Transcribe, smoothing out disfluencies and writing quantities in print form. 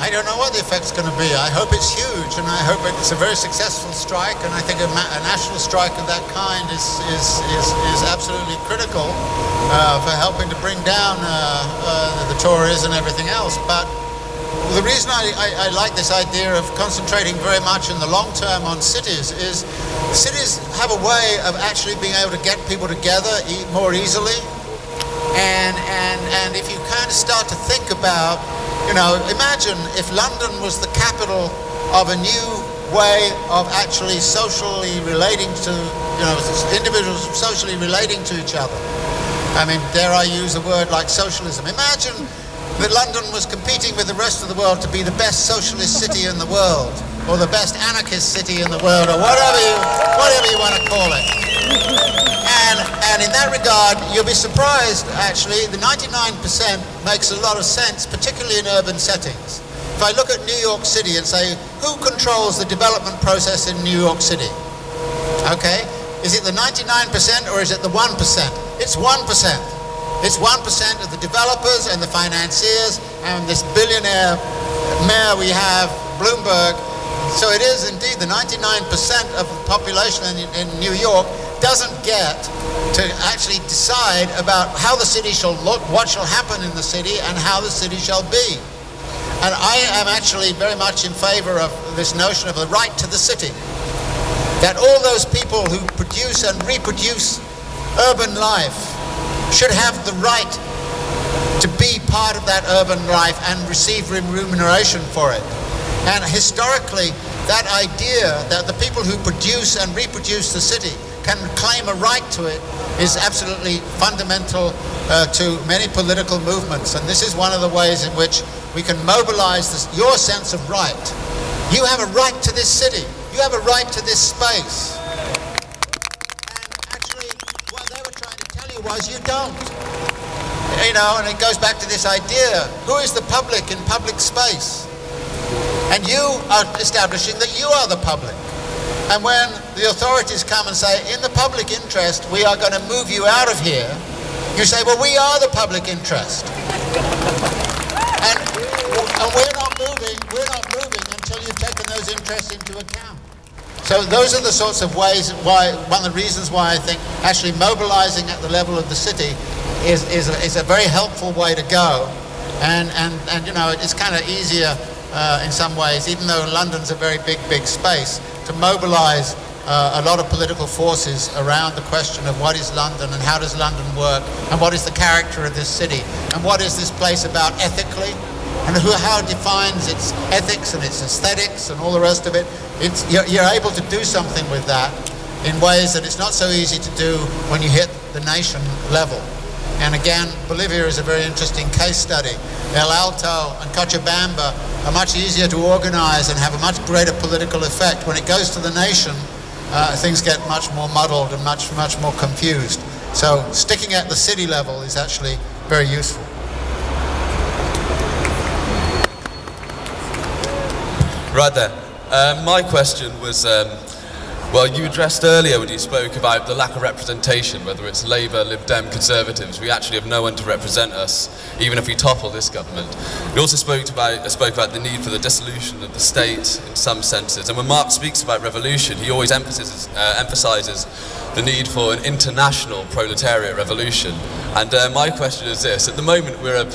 I don't know what the effect's going to be. I hope it's huge, and I hope it's a very successful strike, and I think a national strike of that kind is absolutely critical for helping to bring down the Tories and everything else. But the reason I like this idea of concentrating very much in the long term on cities is cities have a way of actually being able to get people together more easily. And if you kind of start to think about, imagine if London was the capital of a new way of actually socially relating to, individuals socially relating to each other. I mean, dare I use a word like socialism? Imagine that London was competing with the rest of the world to be the best socialist city in the world, or the best anarchist city in the world, or whatever you want to call it. And in that regard, you'll be surprised, actually, the 99% makes a lot of sense, particularly in urban settings. If I look at New York City and say, who controls the development process in New York City? Okay, is it the 99% or is it the 1%? It's 1%. It's 1% of the developers and the financiers and this billionaire mayor we have, Bloomberg. So it is indeed the 99% of the population in New York doesn't get to actually decide about how the city shall look, what shall happen in the city, and how the city shall be. And I am actually very much in favor of this notion of the right to the city. That all those people who produce and reproduce urban life should have the right to be part of that urban life and receive remuneration for it. And historically, that idea that the people who produce and reproduce the city can claim a right to it is absolutely fundamental to many political movements. And this is one of the ways in which we can mobilize your sense of right. You have a right to this city. You have a right to this space. And actually, what they were trying to tell you was you don't. And it goes back to this idea, who is the public in public space? And you are establishing that you are the public. And when the authorities come and say, in the public interest, we are going to move you out of here, you say, well, we are the public interest. And we're not moving until you've taken those interests into account. So those are the sorts of ways one of the reasons why I think actually mobilizing at the level of the city is a very helpful way to go. And it's kind of easier in some ways, even though London's a very big space, to mobilize a lot of political forces around the question of what is London and how does London work and what is the character of this city and what is this place about ethically and how it defines its ethics and its aesthetics and all the rest of it. You're able to do something with that in ways that it's not so easy to do when you hit the nation level. And again, Bolivia is a very interesting case study. El Alto and Cochabamba are much easier to organize and have a much greater political effect. When it goes to the nation, things get much more muddled and much more confused. So sticking at the city level is actually very useful. Right there. My question was, well, you addressed earlier when you spoke about the lack of representation, whether it's Labour, Lib Dem, Conservatives. We actually have no one to represent us, even if we topple this government. You also spoke about the need for the dissolution of the state in some senses. And when Marx speaks about revolution, he always emphasizes the need for an international proletariat revolution. And my question is this: at the moment, we're a